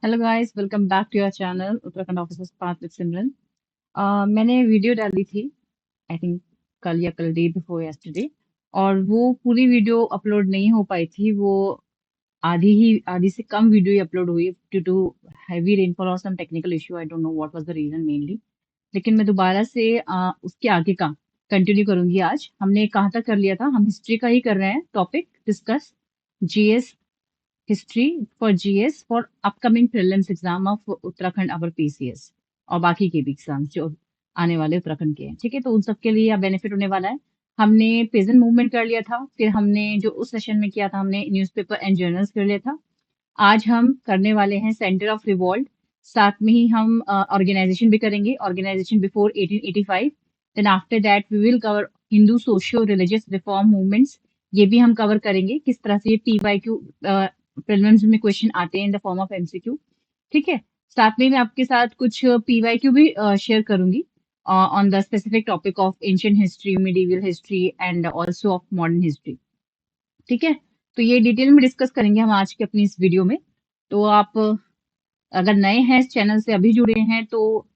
Hello guys, welcome back to your channel Uttarakhand officers path with Simran. मैंने video डाली थी, I think कल या कल डे बिफोर यस्टरडे, और वो पूरी वीडियो अपलोड नहीं हो पाई थी। वो आधी से कम वीडियो ही अपलोड हुई ड्यू टू हैवी रेनफॉल और some technical issue. I don't know what was the reason mainly. लेकिन मैं दोबारा से उसके आगे का कंटिन्यू करूंगी। आज हमने कहाँ तक कर लिया था? हम हिस्ट्री का ही कर रहे हैं topic discuss. GS history for GS for upcoming prelims exam of Uttarakhand our PCS और बाकी के भी एग्जाम्स जो आने वाले उत्तराखंड के हैं। ठीक है, तो उन सब के लिए बेनिफिट होने वाला है। हमने पेजेंट मूवमेंट कर लिया था, फिर हमने जो उस सेशन में किया था हमने न्यूज़पेपर एंड जर्नल्स कर लिया था। आज हम करने वाले हैं सेंटर ऑफ रिवॉल्ट। साथ में ही हम ऑर्गेनाइजेशन भी करेंगे, organisation before 1885। Then after that we will cover Hindu socio religious reform movements. ये भी हम कवर करेंगे, किस तरह से ये पीवाईक्यू प्रीलिम्स में क्वेश्चन आते हैं in the form of MCQ. ठीक है, साथ में मैं आपके साथ कुछ पीवाईक्यू भी शेयर करूंगी on the specific topic of ancient history, medieval history and also of modern history. ठीक है, तो ये डिटेल में डिस्कस करेंगे हम आज के अपनी इस वीडियो में। तो आप अगर नए हैं इस चैनल से अभी जुड़े हैं तो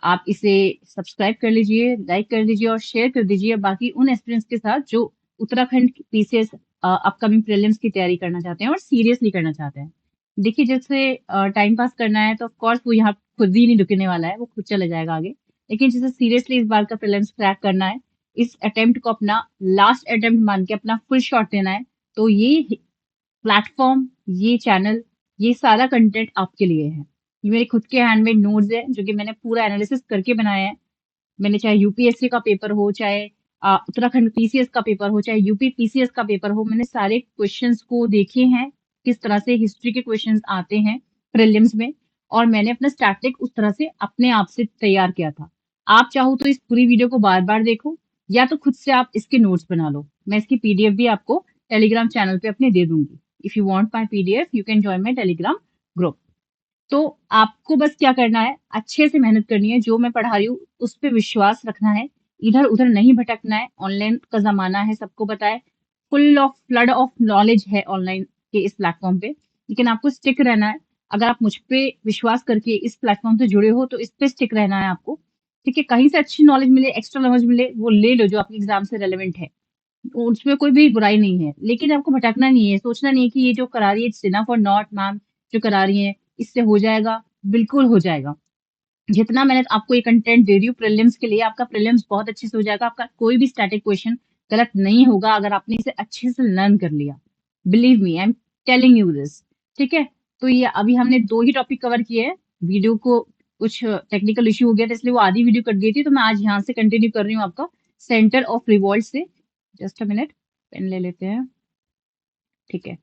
आप इसे सब्सक्राइब कर लीजिए, लाइक कर लीजिए और शेयर कर दीजिए बाकी उन एस्पिरेंट्स के साथ जो उत्तराखंड पीसीएस अपकमिंग प्रीलिम्स की तैयारी करना चाहते हैं और सीरियसली करना चाहते हैं। देखिए, जैसे टाइम पास करना है तो ऑफकोर्स वो यहाँ खुद ही नहीं रुकने वाला है, वो खुद चले जाएगा आगे। लेकिन जैसे सीरियसली इस बार का प्रीलिम्स क्रैक करना है, इस अटेम्प्ट को अपना लास्ट अटेम्प्ट मान के अपना फुल शॉट देना है, तो ये प्लेटफॉर्म, ये चैनल, ये सारा कंटेंट आपके लिए है। ये मेरे खुद के हैंडमेड नोट्स हैं जो कि मैंने पूरा एनालिसिस करके बनाया है। मैंने चाहे यूपीएससी का पेपर हो, चाहे उत्तराखंड पीसीएस का पेपर हो, चाहे यूपी पीसीएस का पेपर हो, मैंने सारे क्वेश्चंस को देखे हैं, किस तरह से हिस्ट्री के क्वेश्चंस आते हैं प्रीलिम्स में, और मैंने अपना स्टैटिक उस तरह से अपने आप से तैयार किया था। आप चाहो तो इस पूरी वीडियो को बार बार देखो, या तो खुद से आप इसके नोट्स बना लो। मैं इसकी पीडीएफ भी आपको टेलीग्राम चैनल पे अपने दे दूंगी। If you want my PDF you can join my Telegram group. तो आपको बस क्या करना है, अच्छे से मेहनत करनी है, जो मैं पढ़ा रही हूँ उस पे विश्वास रखना है, इधर उधर नहीं भटकना है। ऑनलाइन का जमाना है, सबको पता है, full of flood of knowledge है ऑनलाइन के इस प्लेटफॉर्म पे। लेकिन आपको स्टिक रहना है। अगर आप मुझ पे विश्वास करके इस प्लेटफॉर्म से जुड़े हो तो इस पे स्टिक रहना है आपको। ठीक है, कहीं से अच्छी नॉलेज मिले, एक्स्ट्रा नॉलेज मिले, वो ले लो जो आपके एग्जाम से रेलेवेंट है, उसमें कोई भी बुराई नहीं है। लेकिन आपको भटकना नहीं है, सोचना नहीं है कि ये जो करा रही है इट्स इनफ और नॉट। मैम जो करा रही है इससे हो जाएगा, बिल्कुल हो जाएगा। जितना मैंने आपको ये कंटेंट दे रही हूँ प्रीलिम्स के लिए, आपका प्रीलिम्स बहुत अच्छे से हो जाएगा। आपका कोई भी स्टैटिक क्वेश्चन गलत नहीं होगा अगर आपने इसे अच्छे से लर्न कर लिया। Believe me, I am telling you this. ठीक है, तो ये अभी हमने 2 ही टॉपिक कवर किए हैं। वीडियो को कुछ टेक्निकल इश्यू हो गया था इसलिए वो आधी वीडियो कट गई थी, तो मैं आज यहाँ से कंटिन्यू कर रही हूँ आपका सेंटर ऑफ रिवॉल्ट से। जस्ट अ मिनट, पेन ले लेते हैं। ठीक है,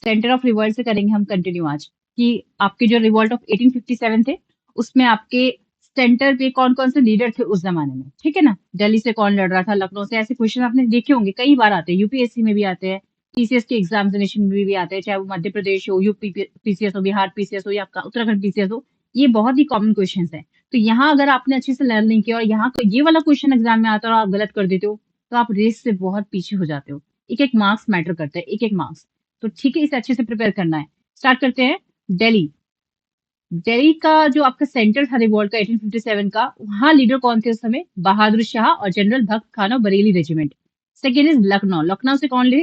सेंटर ऑफ रिवॉल्ट से करेंगे हम कंटिन्यू आज, कि आपके जो रिवॉल्ट ऑफ 1857 थे उसमें आपके सेंटर पे कौन कौन से लीडर थे उस जमाने में। ठीक है ना, दिल्ली से कौन लड़ रहा था, लखनऊ से, ऐसे क्वेश्चन आपने देखे होंगे, कई बार आते हैं, यूपीएससी में भी आते हैं, पीसीएस के एग्जामिनेशन में भी आते हैं, चाहे वो मध्य प्रदेश हो, यूपी पीसीएस हो, बिहार पीसीएस हो, या आपका उत्तराखंड पीसीएस हो। ये बहुत ही कॉमन क्वेश्चन है। तो यहाँ अगर आपने अच्छे से लर्न नहीं किया और यहाँ ये वाला क्वेश्चन एग्जाम में आता है और आप गलत कर देते हो तो आप रेस से बहुत पीछे हो जाते हो। एक एक मार्क्स मैटर करते हैं, एक एक मार्क्स। तो ठीक है, इसे अच्छे से प्रिपेयर करना है। स्टार्ट करते हैं। दिल्ली, दिल्ली का जो आपका सेंटर था रिवॉल्ट का 1857 का, वहां लीडर कौन थे उस समय? बहादुर शाह और जनरल भक्त खान और Bareilly regiment. Second is Lucknow, Lucknow से कौन ले?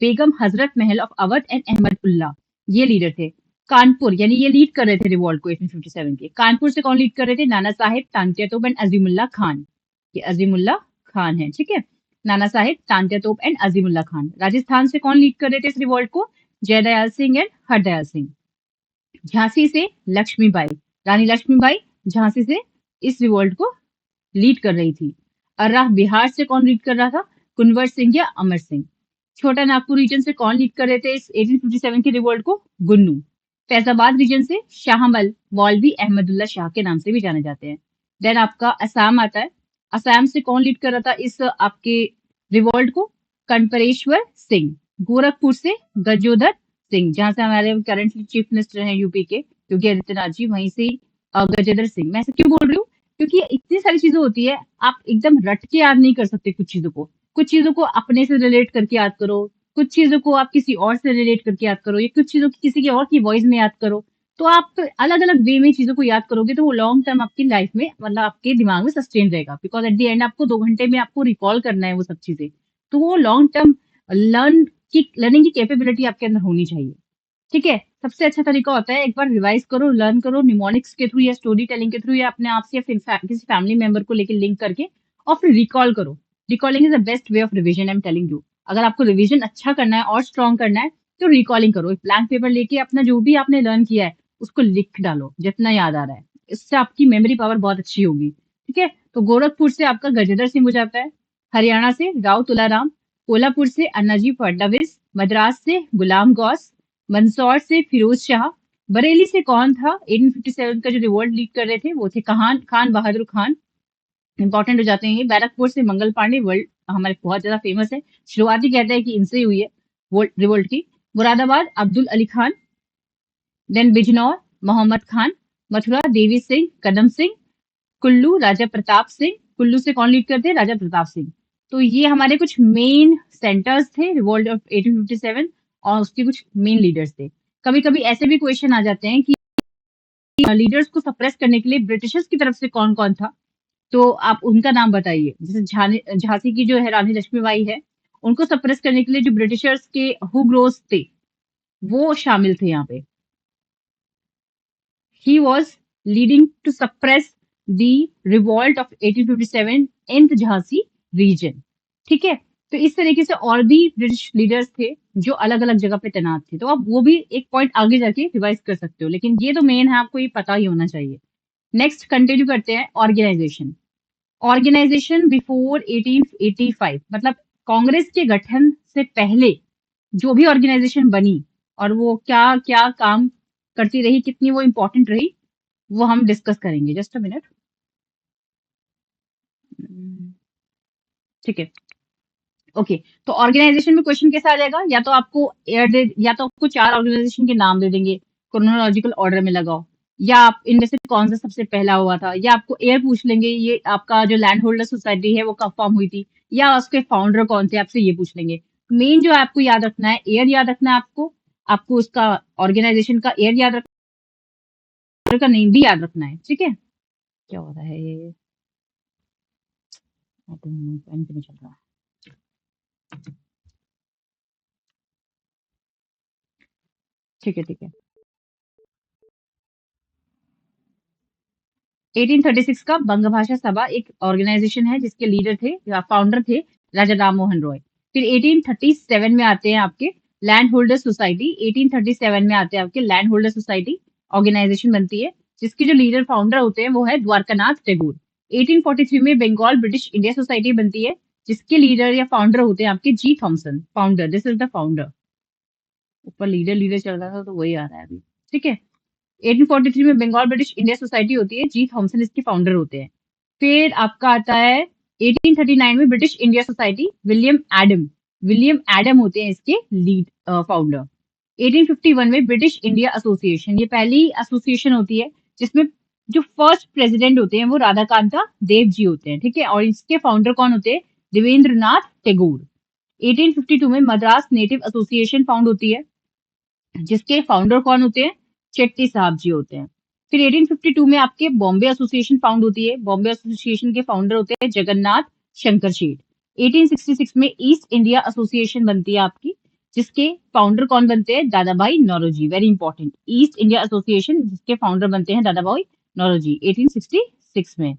बेगम हजरत महल ऑफ अवध एंड अहमद उल्ला, ये लीडर थे। कानपुर, यानी ये लीड कर रहे थे रिवॉल्ट को 1857 के। कानपुर से कौन लीड कर रहे थे? नाना साहेब, तांत्या तोप एंड अजीमुल्ला खान। ये अजीमुल्ला खान है, ठीक है। नाना साहेब, तांत्या तोप एंड अजीमुल्ला खान। राजस्थान से कौन लीड कर रहे थे इस रिवॉल्ट को? जयदयाल सिंह एंड हरदयाल सिंह। झांसी से लक्ष्मीबाई, रानी लक्ष्मीबाई झांसी से इस रिवॉल्ट को लीड कर रही थी। अर्राह, बिहार से कौन लीड कर रहा था? कुंवर सिंह या अमर सिंह। छोटा नागपुर रीजन से कौन लीड कर रहे थे इस 1857 के रिवॉल्ट को? गुन्नू। फैजाबाद रीजन से शाहमल, मौलवी अहमदुल्ला शाह के नाम से भी जाने जाते हैं। देन आपका असम आता है। असम से कौन लीड कर रहा था इस आपके रिवॉल्ट को? कनपरेश्वर सिंह। गोरखपुर से गजोधर सिंह, जहां से हमारे करंटली चीफ मिनिस्टर हैं यूपी के योगी आदित्यनाथ जी, वहीं से ही गजेंद्र सिंह। मैं ऐसे क्यों बोल रही हूँ? क्योंकि इतनी सारी चीजें होती है, आप एकदम रट के याद नहीं कर सकते कुछ चीजों को। कुछ चीजों को अपने से रिलेट करके याद करो, कुछ चीजों को आप किसी और से रिलेट करके याद करो, या कुछ चीजों की किसी की और की वॉइस में याद करो। तो आप अलग अलग वे में चीजों को याद करोगे तो वो लॉन्ग टर्म आपकी लाइफ में मतलब आपके दिमाग में सस्टेन रहेगा, बिकॉज एट द एंड आपको 2 घंटे में आपको रिकॉल करना है वो सब चीजें। तो वो लॉन्ग टर्म लर्निंग की कैपेबिलिटी आपके अंदर होनी चाहिए। ठीक है, सबसे अच्छा तरीका होता है एक बार रिवाइज करो, लर्न करो निमोनिक्स के थ्रू या स्टोरी टेलिंग के थ्रू या अपने आप से या फिर किसी फैमिली मेंबर को लेकर लिंक करके, और फिर रिकॉल करो। Recalling is the best way of revision, I am telling you. अगर आपको रिविजन अच्छा करना है और स्ट्रॉन्ग करना है तो रिकॉलिंग करो। एक ब्लैंक पेपर लेके अपना जो भी आपने लर्न किया है उसको लिख डालो जितना याद आ रहा है। इससे आपकी मेमोरी पावर बहुत अच्छी होगी। ठीक है, तो गोरखपुर से आपका गजेंद्र सिंह हो जाता है, हरियाणा से राव तुलाराम, कोल्हापुर से अन्नाजी फडणवीस, मद्रास से गुलाम गौस, मंदसौर से फिरोज शाह, बरेली से कौन था 1857 का जो रिवोल्ट लीड कर रहे थे वो थे खान बहादुर खान। इंपॉर्टेंट हो जाते हैं ये। बैरकपुर से मंगल पांडे, वर्ल्ड हमारे बहुत ज्यादा फेमस है, शुरुआती कहते हैं कि इनसे ही हुई है रिवोल्ट की। मुरादाबाद अब्दुल अली खान, देन बिजनौर मोहम्मद खान, मथुरा देवी सिंह कदम सिंह, कुल्लू राजा प्रताप सिंह। कुल्लू से कौन लीड करते हैं? राजा प्रताप सिंह। तो ये हमारे कुछ मेन सेंटर्स थे रिवोल्ट ऑफ 1857 और उसके कुछ मेन लीडर्स थे। कभी कभी ऐसे भी क्वेश्चन आ जाते हैं कि लीडर्स को सप्रेस करने के लिए ब्रिटिशर्स की तरफ से कौन कौन था, तो आप उनका नाम बताइए। जैसे झांसी की जो है रानी लक्ष्मीबाई है, उनको सप्रेस करने के लिए जो ब्रिटिशर्स के हुग्रोस थे वो शामिल थे यहाँ पे। He was leading to suppress the revolt of 1857 in the Jhansi region। ठीक है, तो इस तरीके से और भी ब्रिटिश लीडर्स थे जो अलग अलग जगह पे तैनात थे। तो आप वो भी एक पॉइंट आगे जाके रिवाइज कर सकते हो, लेकिन ये तो मेन है, आपको ये पता ही होना चाहिए। नेक्स्ट कंटिन्यू करते हैं। ऑर्गेनाइजेशन। ऑर्गेनाइजेशन बिफोर 1885 मतलब कांग्रेस के गठन से पहले जो भी ऑर्गेनाइजेशन बनी और वो क्या क्या काम करती रही, कितनी वो इंपॉर्टेंट रही, वो हम डिस्कस करेंगे। Just a minute. ठीक है, ओके। तो ऑर्गेनाइजेशन में क्वेश्चन कैसा आ जाएगा? या तो आपको एयर दे, या तो आपको 4 ऑर्गेनाइजेशन के नाम दे देंगे, क्रोनोलॉजिकल ऑर्डर में लगाओ, या आप इनमें से कौन सा सबसे पहला हुआ था, या आपको एयर पूछ लेंगे ये आपका जो लैंड होल्डर सोसाइटी है वो कब फॉर्म हुई थी, या उसके फाउंडर कौन थे, आपसे ये पूछ लेंगे। मेन जो आपको याद रखना है एयर याद रखना है आपको, आपको उसका ऑर्गेनाइजेशन का एयर याद रखना, का नेम भी याद रखना है। ठीक है, क्या हो रहा है ये? पेन पे नहीं चल रहा। ठीक है, ठीक है। 1836 का बंग भाषा सभा एक ऑर्गेनाइजेशन है जिसके लीडर थे या फाउंडर थे राजा राम मोहन रॉय। फिर 1837 में आते हैं आपके लैंड होल्डर सोसाइटी। 1837 में आते हैं आपके लैंड होल्डर सोसाइटी ऑर्गेनाइजेशन बनती है, जिसके जो लीडर फाउंडर होते हैं वो है द्वारकानाथ टैगोर। 1843 में बंगाल ब्रिटिश इंडिया सोसाइटी बनती है, जिसके लीडर या फाउंडर होते हैं आपके G Thomson. Founder, this is the founder. ऊपर लीडर लीडर चल रहा था तो वही आ रहा है अभी। ठीक है, 1843 में बंगाल ब्रिटिश इंडिया सोसाइटी होती है, जी थॉमसन इसके फाउंडर होते हैं। फिर आपका आता है 1839 में British India society, William Adam. William Adam होते हैं इसके लीड फाउंडर। 1851 में ब्रिटिश इंडिया एसोसिएशन, ये पहली एसोसिएशन होती है जिसमें जो फर्स्ट प्रेसिडेंट होते हैं वो राधाकांता देव जी होते हैं। ठीक है, और इसके फाउंडर कौन होते हैं? देवेंद्र नाथ टैगोर। 1852 में मद्रास नेटिव एसोसिएशन फाउंड होती है, जिसके फाउंडर कौन होते हैं? शेट्टी साहब जी होते हैं। फिर 1852 में आपके बॉम्बे एसोसिएशन फाउंड होती है। बॉम्बे एसोसिएशन के फाउंडर होते हैं जगन्नाथ शंकर शेठ। 1866 में ईस्ट इंडिया एसोसिएशन बनती है आपकी, जिसके फाउंडर कौन बनते हैं? Dadabhai Naoroji. Very important, East India Association जिसके फाउंडर बनते हैं दादा भाई नौरोजी 1866 में।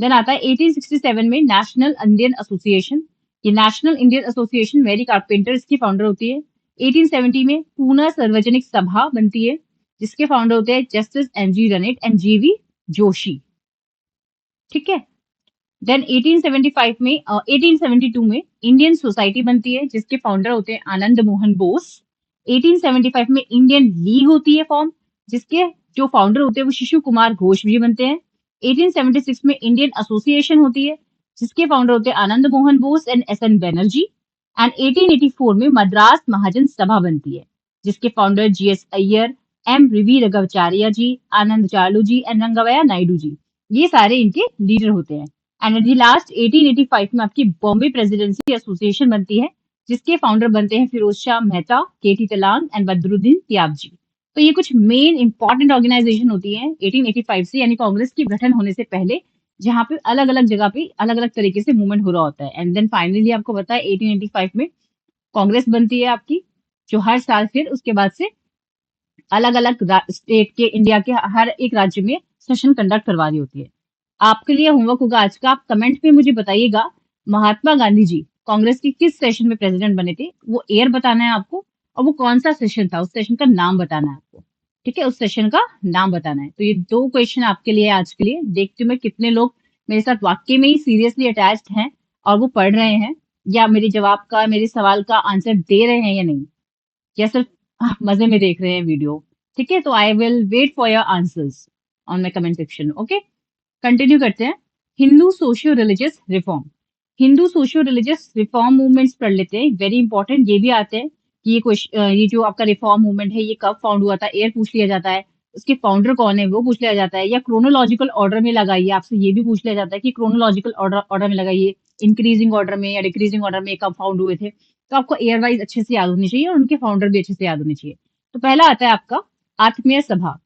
देन आता है 1867 में नेशनल इंडियन एसोसिएशन। ये National Indian Association Mary Carpenter इसकी फाउंडर होती है। 1870 में पूना सार्वजनिक सभा बनती है, जिसके फाउंडर होते हैं जस्टिस एम जी रनेट एंड जीवी जोशी। ठीक है, देन 1875 में 1872 में इंडियन सोसाइटी बनती है, जिसके फाउंडर होते हैं आनंद मोहन बोस। 1875 में इंडियन लीग होती है फॉर्म, जिसके जो फाउंडर होते हैं वो शिशु कुमार घोष भी बनते हैं। 1876 में इंडियन एसोसिएशन होती है, जिसके फाउंडर होते हैं Anand Mohan Bose and S N Banerjee. And 1884 में मद्रास महाजन सभा बनती है, जिसके founder G S Iyer, M V Raghacharya ji, Anand Charlu ji and रंगवैया Naidu ji, ये सारे इनके लीडर होते हैं। एंड एट द लास्ट 1885 में आपकी बॉम्बे प्रेसिडेंसी एसोसिएशन बनती है, जिसके फाउंडर बनते हैं फिरोज शाह मेहता, केटी तलांग एंड बदरुद्दीन त्याब जी। तो ये कुछ मेन इंपॉर्टेंट ऑर्गेनाइजेशन होती है 1885 से, यानी कांग्रेस के गठन होने से पहले, जहाँ पे अलग अलग जगह पे अलग अलग तरीके से मूवमेंट हो रहा होता है। एंड देन फाइनली आपको पता है 1885 में कांग्रेस बनती है आपकी, जो हर साल फिर उसके बाद से अलग अलग स्टेट के, इंडिया के हर एक राज्य में सेशन कंडक्ट करवा रही होती है। आपके लिए होमवर्क होगा आज का, आप कमेंट में मुझे बताइएगा महात्मा गांधी जी कांग्रेस के किस सेशन में प्रेसिडेंट बने थे, वो ईयर बताना है आपको, और वो कौन सा सेशन था, उस सेशन का नाम बताना है आपको। ठीक है, उस सेशन का नाम बताना है। तो ये 2 क्वेश्चन आपके लिए आज के लिए। देखती हूँ मैं कितने लोग मेरे साथ वाकई में ही सीरियसली अटैच्ड हैं और वो पढ़ रहे हैं, या मेरे जवाब का, मेरे सवाल का आंसर दे रहे हैं या नहीं, या सिर्फ मजे में देख रहे हैं वीडियो। ठीक है, तो I will wait for your answers on my comment section. Okay, continue करते हैं। Hindu socio religious reform, Hindu socio religious reform movements पढ़ लेते हैं, वेरी इंपॉर्टेंट। ये भी आते हैं कि ये ये जो आपका रिफॉर्म मूवमेंट है ये कब फाउंड हुआ था, ईयर पूछ लिया जाता है, उसके फाउंडर कौन है वो पूछ लिया जाता है, या क्रोनोलॉजिकल ऑर्डर में लगाइए, आपसे ये भी पूछ लिया जाता है कि क्रोनोलॉजिकल ऑर्डर ऑर्डर में लगाइए, इंक्रीजिंग ऑर्डर में या डिक्रीजिंग ऑर्डर में कब फाउंड हुए थे। तो आपको एयर वाइज अच्छे से याद होनी चाहिए और उनके फाउंडर भी अच्छे से याद होने चाहिए। तो पहला आता है आपका आत्मीय सभा।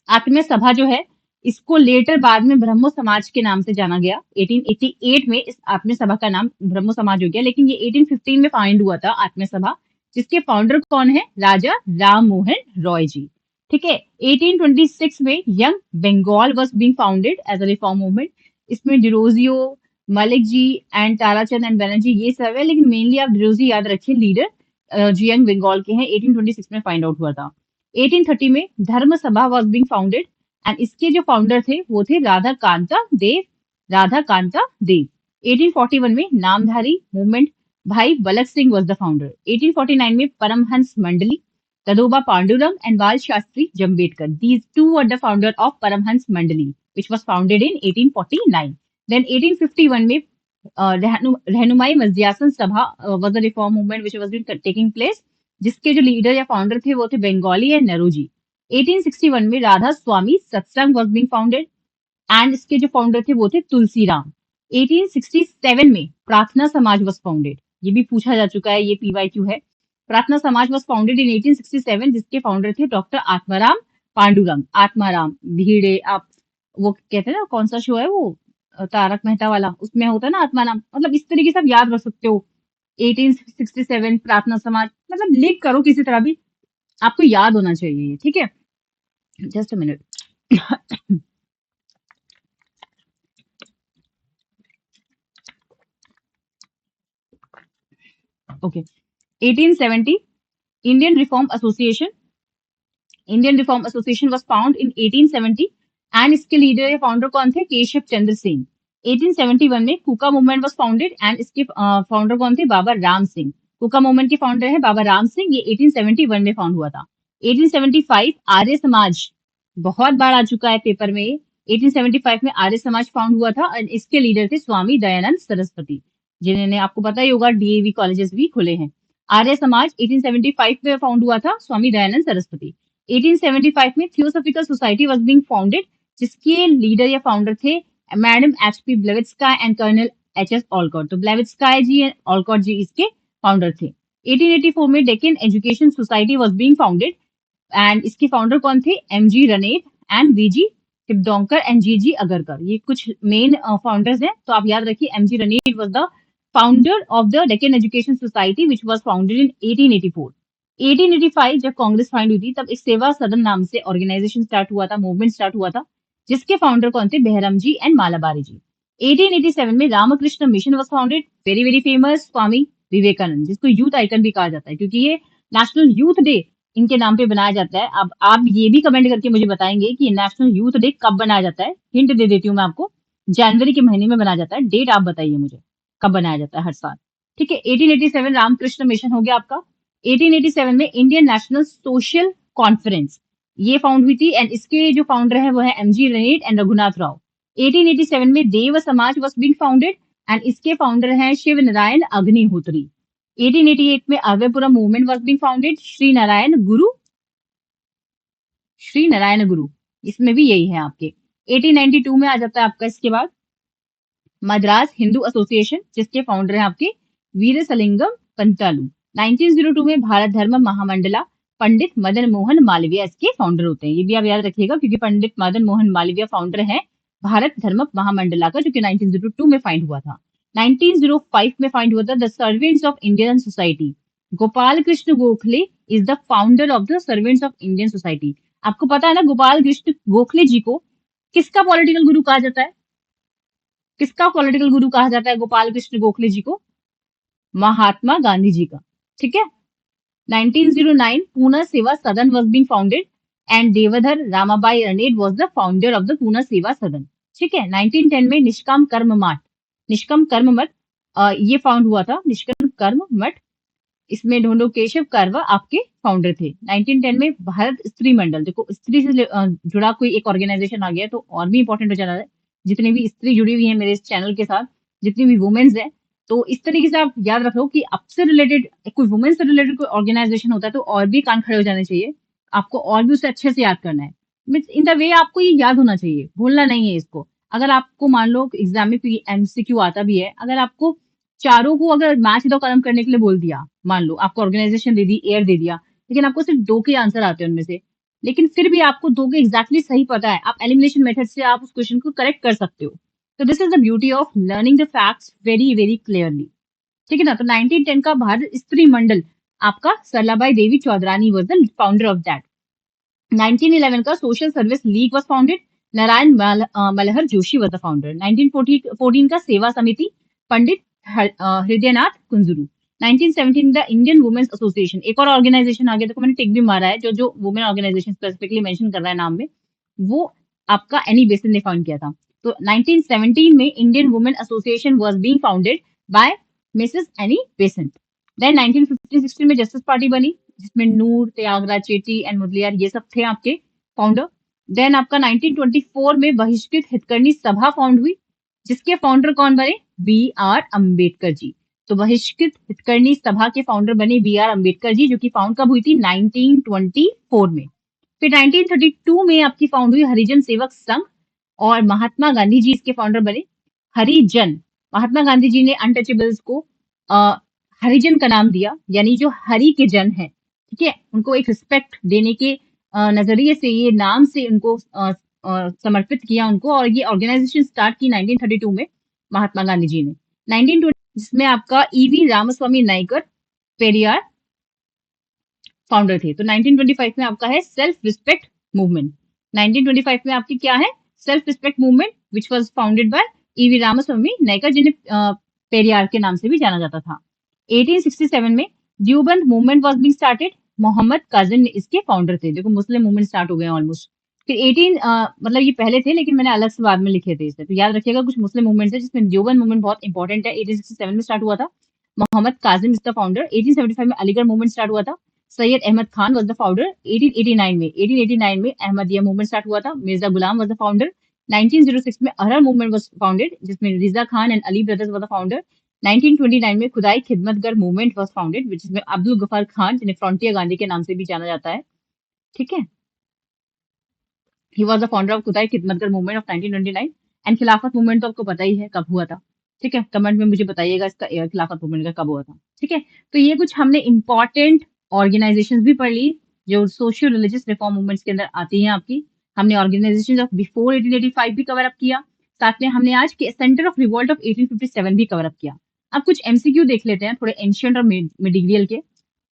आत्मीय सभा जो है, इसको लेटर बाद में ब्रह्मो समाज के नाम से जाना गया। 1888 में इस आत्मीय सभा का नाम ब्रह्मो समाज हो गया, लेकिन ये 1815 में फाइंड हुआ था आत्मीय सभा, जिसके फाउंडर कौन है, राजा राम मोहन रॉय जी। ठीक है, 1826 में Young Bengal was being founded as a reform movement. इसमें डिरोजियो, मलिक जी एंड ताराचंद एंड बनर्जी ये सब है, लेकिन मेनली आप डिरोजी याद रखिए, लीडर जो यंग बंगाल के हैं, 1826 में फाइंड आउट हुआ था। 1830 में धर्म सभा वॉज बीइंग फाउंडेड एंड इसके जो फाउंडर थे वो थे राधा कांता देव, राधा कांता देव। 1841 में Namdhari movement, Bhai Balak Singh was the founder. 1849 में Paramhansa Mandali, Dadoba Pandurang and Bal Shastri Jambhekar, these two were the founder of Paramhansa Mandali which was founded in 1849. Then 1851 में रहनुमाई मजलियासन सभा was a reform movement which was been taking place, जिसके जो लीडर या फाउंडर थे वो थे बंगाली एंड नरोजी। 1861 में राधा स्वामी सत्संग वॉज बीइंग फाउंडेड एंड इसके जो फाउंडर थे वो थे तुलसीराम। 1867 में प्रार्थना समाज वॉज फाउंडेड, ये भी पूछा जा चुका है, ये पीवाईक्यू है। प्रार्थना समाज वॉज फाउंडेड इन 1867, जिसके फाउंडर थे डॉक्टर आत्माराम पांडुरंग, आत्माराम भीड़े। आप वो कहते हैं ना, कौन सा शो है वो, तारक मेहता वाला, उसमें होता है ना आत्माराम, मतलब इस तरीके से आप याद रख सकते हो। 1867 प्रार्थना समाज, मतलब लिख करो किसी तरह भी, आपको याद होना चाहिए ये। ठीक है, just a minute. Okay, 1870 Indian reform association, Indian reform association was found in 1870 and इसके लीडर या फाउंडर कौन थे, केशव चंद्र सेन। 1871 में कुका मूवमेंट वाज फाउंडेड एंड इसके फाउंडर कौन थे, बाबा राम सिंह। कुका मूवमेंट के फाउंडर है बाबा राम सिंह, ये 1871 में फाउंड हुआ था। 1875 आर्य समाज, बहुत बार आ चुका है पेपर में। 1875 में आर्य समाज फाउंड हुआ था और इसके लीडर थे स्वामी दयानंद सरस्वती, जिन्होंने आपको पता ही होगा डीएवी कॉलेजेस भी खुले हैं। आर्य समाज 1875 में फाउंड हुआ था, स्वामी दयानंद सरस्वती। 1875 में theosophical society was being founded, जिसके लीडर या फाउंडर थे madam H P Blavatsky and colonel H S Olcott. तो ब्लेविट्स्काय जी एंड ऑलकॉट जी इसके फाउंडर थे। 1884 में Deccan education society was being founded and इसके फाउंडर कौन थे, एमजी रनेट एंड वीजी टिपडोंकर एंड जीजी अगरकर, ये कुछ मेन फाउंडर्स हैं। तो आप याद रखिए, M G Ranade was the founder of the Deccan education society which was founded in 1884। 1885 जब कांग्रेस फाइंड हुई थी, तब एक सेवा सदन नाम से ऑर्गेनाइजेशन स्टार्ट हुआ था, मूवमेंट स्टार्ट हुआ था, जिसके फाउंडर कौन थे, बेहरम जी एंड मालाबारी जी। 1887 में Ramakrishna mission was founded, very very famous Swami Vivekananda, जिसको यूथ आइकन भी कहा जाता है, क्योंकि ये नेशनल यूथ डे इनके नाम पे बनाया जाता है। अब आप ये भी कमेंट करके मुझे बताएंगे कि नेशनल यूथ डे कब बनाया जाता है। हिंट दे देती हूँ मैं आपको, जनवरी के महीने में बनाया जाता है। डेट आप बताइए मुझे कब बनाया जाता है हर साल। ठीक है, 1887 रामकृष्ण मिशन हो गया आपका। 1887 में इंडियन नेशनल सोशल कॉन्फ्रेंस ये फाउंड हुई थी एंड इसके जो फाउंडर है वो है एमजी रनेट एंड रघुनाथ राव। 1887 में देव समाज वाज बीइंग फाउंडेड एंड इसके फाउंडर हैं शिव नारायण अग्निहोत्री। 1888 में Abhaypura movement was being founded, Shri Narayan गुरु, इसमें भी यही है आपके। 1892 में आ जाता है आपका इसके बाद मद्रास हिंदू एसोसिएशन, जिसके फाउंडर हैं आपके वीरसलिंगम पंतालू। 1902 में भारत धर्म महामंडला, पंडित मदन मोहन मालवीय इसके फाउंडर होते हैं। ये भी आप याद रखिएगा क्योंकि पंडित मदन मोहन मालवीय फाउंडर है भारत धर्म महामंडला का, जो कि 1902 में फाइंड हुआ था। 1905 में फाइंड हुआ था the servants of Indian society. Gopal Krishna Gokhale is the founder of the servants of Indian society. आपको पता है ना, गोपाल कृष्ण गोखले जी को किसका पॉलिटिकल गुरु कहा जाता है? किसका पॉलिटिकल गुरु कहा जाता है गोपाल कृष्ण गोखले जी को? महात्मा गांधी जी का। ठीक है। 1909 Pune Seva Sadan was being founded and Devadhar Ramabai Ranade was the founder of the Pune Seva Sadan. ठीक है। 1910 में निष्काम कर्म मठ, निष्काम कर्म मठ ये फाउंड हुआ था, निष्काम कर्म मठ। इसमें ढोंडो केशव कारवा आपके फाउंडर थे। 1910 में भारत स्त्री मंडल, देखो स्त्री से जुड़ा कोई एक ऑर्गेनाइजेशन आ गया तो और भी इंपॉर्टेंट हो जा रहा है। जितनी भी स्त्री जुड़ी हुई है मेरे इस चैनल के साथ, जितनी भी वुमेन्स है, तो इस तरीके से आप याद रखो कि आपसे रिलेटेड कोई वुमेन से रिलेटेड कोई ऑर्गेनाइजेशन होता है तो और भी कान खड़े हो जाने चाहिए आपको, और भी उसे अच्छे से याद करना है। मीन्स इन द वे आपको ये याद होना चाहिए, भूलना नहीं है इसको। अगर आपको मान लो एग्जाम में एमसीक्यू आता भी है, अगर आपको चारों को अगर मैच द कॉलम करने के लिए बोल दिया, मान लो आपको ऑर्गेनाइजेशन दे दी, एयर दे दिया, लेकिन आपको सिर्फ 2 के आंसर आते हैं उनमें से, लेकिन फिर भी आपको 2 के एग्जैक्टली सही पता है, आप एलिमिनेशन मेथड से आप उस क्वेश्चन को करेक्ट कर सकते हो। तो this is the beauty of learning the facts very very clearly. ठीक है ना। तो 1910 का भारत स्त्री मंडल आपका Saralabai Devi Chaudhrani was the founder of that. 1911 का social service league was founded, Narayan Malhar Joshi was the founder. 1914 का Seva Samiti, Pandit Hridaynath Kunzru. 1917 the Indian women's association, एक और ऑर्गेनाइजेशन आ गया, देखो मैंने टिक भी मारा है, जो जो वुमेन ऑर्गेनाइजेशन स्पेसिफिकली मेंशन कर रहा है नाम में, वो आपका एनी बेसेंट ने फाउंड किया था। तो 1917 में Indian women association was being founded by Mrs Annie Besant. Then 1915-16 में जस्टिस पार्टी बनी, जिसमें नूर, त्यागराज चेटी एंड मुदलियार ये सब थे आपके फाउंडर। देन आपका 1924 में बहिष्कृत हितकर्णी सभा फाउंड हुई, जिसके फाउंडर कौन बने? B are Ambedkar ji. तो बहिष्कृत हितकर्णी सभा के फाउंडर बने बी आर अम्बेडकर जी, जो कि फाउंड कब हुई थी? 1924 में। फिर 1932 में आपकी फाउंड हुई हरिजन सेवक संघ, और महात्मा गांधी जी इसके फाउंडर बने। हरिजन, महात्मा गांधी जी ने अनटचेबल्स को हरिजन का नाम दिया, यानी जो हरि के जन है, ठीक है, उनको एक रिस्पेक्ट देने के नजरिए से ये नाम से उनको समर्पित किया उनको, और ये ऑर्गेनाइजेशन स्टार्ट की 1932 में महात्मा गांधी जी ने। 1920 जिसमें आपका ईवी रामस्वामी नायकर पेरियार फाउंडर थे। तो 1925 में आपका है सेल्फ रिस्पेक्ट मूवमेंट। 1925 में आपकी क्या है? Self respect movement which was founded by E V Ramaswamy Naicker, जिन्हें पेरियार के नाम से भी जाना जाता था। 1867 में Deoband movement was being started, Mohammad Kazim इसके फाउंडर थे। देखो मुस्लिम मूवमेंट स्टार्ट हो गए ऑलमोस्ट। फिर मतलब ये पहले थे लेकिन मैंने अलग से बाद में लिखे थे इसे, तो याद रखिएगा कुछ मुस्लिम मूवमेंट्स है जिसमें देवबंद मूवमेंट बहुत इंपॉर्टेंट है। 1867 में स्टार्ट हुआ था, मोहम्मद काजिम इसका फाउंडर। 1875 में अलीगढ़ मूवमेंट स्टार्ट हुआ था, Syed Ahmad Khan was the founder. 1889 में अहमदिया मूवमेंट स्टार्ट हुआ था, Mirza Ghulam was the founder. 1906 में अहरर मूवमेंट वाज फाउंडेड, जिसमें Riza Khan and Ali brothers were the founder. 1929 में खुदाई खिदमतगर मूवमेंट वाज फाउंडेड, जिसमें अब्दुल गफार खान, जिन्हें फ्रंटियर गांधी के नाम से भी जाना जाता है, ठीक है, he was the founder of खुदाई खिदमतगर मूवमेंट ऑफ 1929। एंड खिलाफत मूवमेंट तो आपको पता ही है कब हुआ था, ठीक है, कमेंट में मुझे बताइएगा इसका खिलाफत मूवमेंट का कब हुआ था, ठीक है। तो ये कुछ हमने इंपॉर्टेंट ऑर्गेनाइजेशन भी पढ़ ली जो सोशियो रिलीजियस रिफॉर्म मूवमेंट्स के अंदर आती हैं आपकी। हमने ऑर्गेनाइजेशन ऑफ बिफोर 1885 भी कवर अप किया, साथ में हमने आज के सेंटर ऑफ रिवोल्ट ऑफ 1857 भी कवर अप किया। अब कुछ एमसीक्यू देख लेते हैं, थोड़े एंशियंट और मिडिवियल के,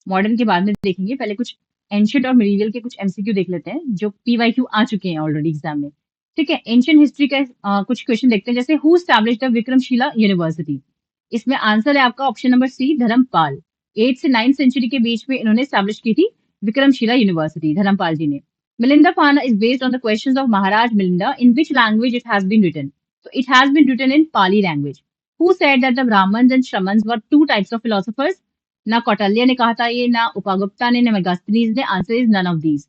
मॉडर्न के बाद में देखेंगे, पहले कुछ एंशियंट और मिडिवियल के कुछ एमसीक्यू देख लेते हैं जो पीवाईक्यू आ चुके हैं ऑलरेडी एग्जाम में, ठीक है। एंशियंट हिस्ट्री का कुछ क्वेश्चन देखते हैं, जैसे who established the Vikramshila university. इसमें आंसर है आपका option number C, Dharmpal. 8th से 9th सेंचुरी के बीच में इन्होंने एस्टैब्लिश की थी विक्रमशिला यूनिवर्सिटी, धर्मपाल जी ने। Milinda Pana is based on the questions of Maharaj Milinda, in which language it has been written. तो it has been written in Pali language. Who said that the Brahmins and Shramans were two types of philosophers? ना कौटिल्य ने कहा था ये, ना उपगुप्ता ने, ना Megasthenes ने। Answer is none of these.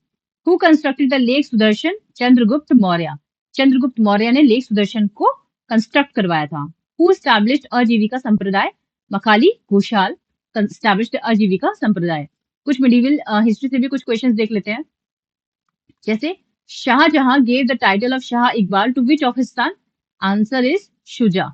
Who constructed the lake Sudarshan? Chandragupta Maurya. Chandragupta Maurya ने लेक सुदर्शन को कंस्ट्रक्ट करवाया था। Who established आजीविका संप्रदाय? मखाली घोषाल established आजीविका संप्रदाय। कुछ मिडिवल हिस्ट्री से भी कुछ क्वेश्चंस देख लेते हैं, जैसे Shahjahan gave the title of Shah Iqbal to which of his son? Answer is Shuja.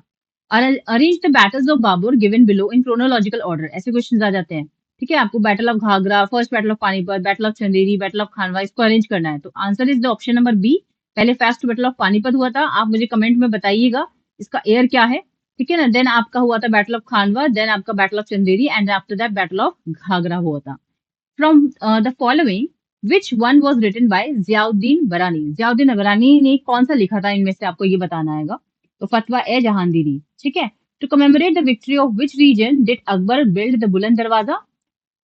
Arrange the battles of Babur given below in chronological order। ऐसे क्वेश्चंस आ जाते हैं। ठीक है, आपको battle of Ghaghra, first battle of Panipat, battle of Chanderi, battle of Khanwa, इसको arrange करना है। तो answer is the option number B. पहले फर्स्ट बैटल ऑफ पानीपत हुआ था, आप मुझे कमेंट में बताइएगा इसका एयर क्या है। ठीक है ना, देन आपका हुआ था बैटल ऑफ खानवा, देन आपका battle of Chanderi, and after that battle of Ghaghra हुआ था। From the following which one was written by Ziauddin Barani? Ziauddin बरानी ने कौन सा लिखा था, इनमें से आपको ये बताना है। तो फतवा ए जहांगीरी। ठीक है, to commemorate the victory of which region did Akbar build the Buland Darwaza?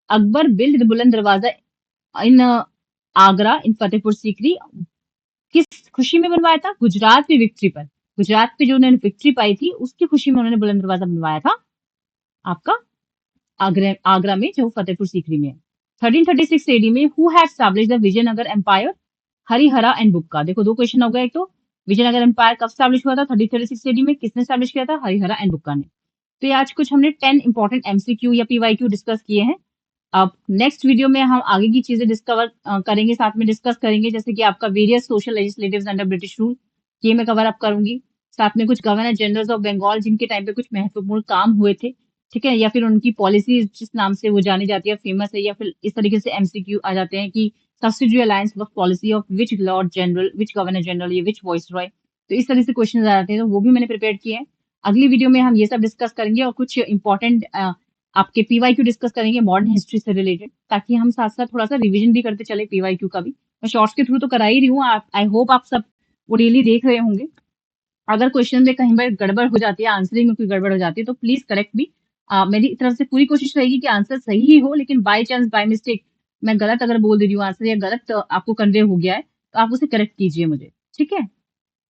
Akbar build the Buland दरवाजा इन आगरा, इन फतेहपुर सीकरी, किस खुशी में बनवाया था? गुजरात में विक्ट्री पर, गुजरात पे जो उन्होंने विक्ट्री पाई थी उसकी खुशी में उन्होंने बुलंद दरवाजा बनवाया था आपका आगरा, आगरा में, जो फतेहपुर सीकरी में है। 1336 एडी में who had established the Vijayanagara empire? Harihara and Bukka. देखो दो क्वेश्चन हो गए। एक तो विजयनगर एम्पायर कब स्टैब्लिश हुआ था? 1336 एडी में। किसने स्टैब्लिश किया था? हरिहरा एंड बुक्का ने। तो ये आज कुछ हमने 10 इंपॉर्टेंट एमसीक्यू या पीवाईक्यू डिस्कस किए हैं। अब नेक्स्ट वीडियो में हम आगे की चीजें डिस्कवर करेंगे, साथ में डिस्कस करेंगे, जैसे कि आपका various social legislatives under British rule, ये मैं कवर अप करूंगी। साथ में कुछ गवर्नर जनरल्स ऑफ बंगाल जिनके टाइम पे कुछ महत्वपूर्ण काम हुए थे, ठीक है, या फिर उनकी पॉलिसी जिस नाम से वो जानी जाती है, फेमस है, या फिर इस तरीके से एमसीक्यू आ जाते हैं कि subsidiary alliance was policy of which lord general, which governor general, या विच वॉइस रॉय। तो इस तरह से क्वेश्चन आ जाते हैं, तो वो भी मैंने प्रिपेयर किए हैं। अगली वीडियो में हम ये सब डिस्कस करेंगे और कुछ इंपॉर्टेंट आपके पीवाईक्यू डिस्कस करेंगे मॉडर्न हिस्ट्री से रिलेटेड, ताकि हम साथ साथ थोड़ा सा रिवीजन भी करते चले पीवाईक्यू का भी। मैं शॉर्ट्स के थ्रू तो करा ही रही हूँ, आई होप आप सब वो डेली देख रहे होंगे। अगर क्वेश्चन में कहीं पर गड़बड़ हो जाती है, आंसरिंग में कोई गड़बड़ हो जाती है, तो प्लीज करेक्ट भी। मेरी तरफ से पूरी कोशिश रहेगी कि आंसर सही ही हो, लेकिन बाय चांस बाय मिस्टेक मैं गलत अगर बोल दे रही हूँ आंसर, या गलत आपको कन्वे हो गया है, तो आप उसे करेक्ट कीजिए मुझे। ठीक है,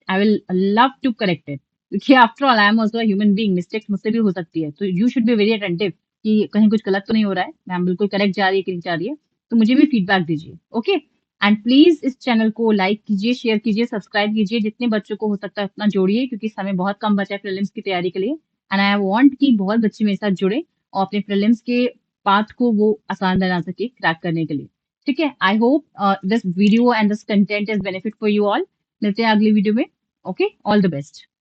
I will love to correct it, क्योंकि after all I am also human being, mistakes मुझसे भी हो सकती है। तो you should be very attentive कि कहीं कुछ गलत तो नहीं हो रहा है, मैम बिल्कुल करेक्ट जा रही है कि नहीं जा रही है। तो मुझे भी फीडबैक दीजिए। ओके, एंड प्लीज इस चैनल को लाइक कीजिए, शेयर कीजिए, सब्सक्राइब कीजिए, जितने बच्चों को हो सकता है उतना जोड़िए, क्योंकि समय बहुत कम बचा है प्रीलिम्स की तैयारी के लिए, एंड आई वांट कि बहुत बच्चे मेरे साथ जुड़े और अपने प्रीलिम्स के पाथ को वो आसान बना सके क्रैक करने के लिए। ठीक है, I hope this video and this content is benefit for you all. मिलते हैं अगली वीडियो में। Okay, all the best.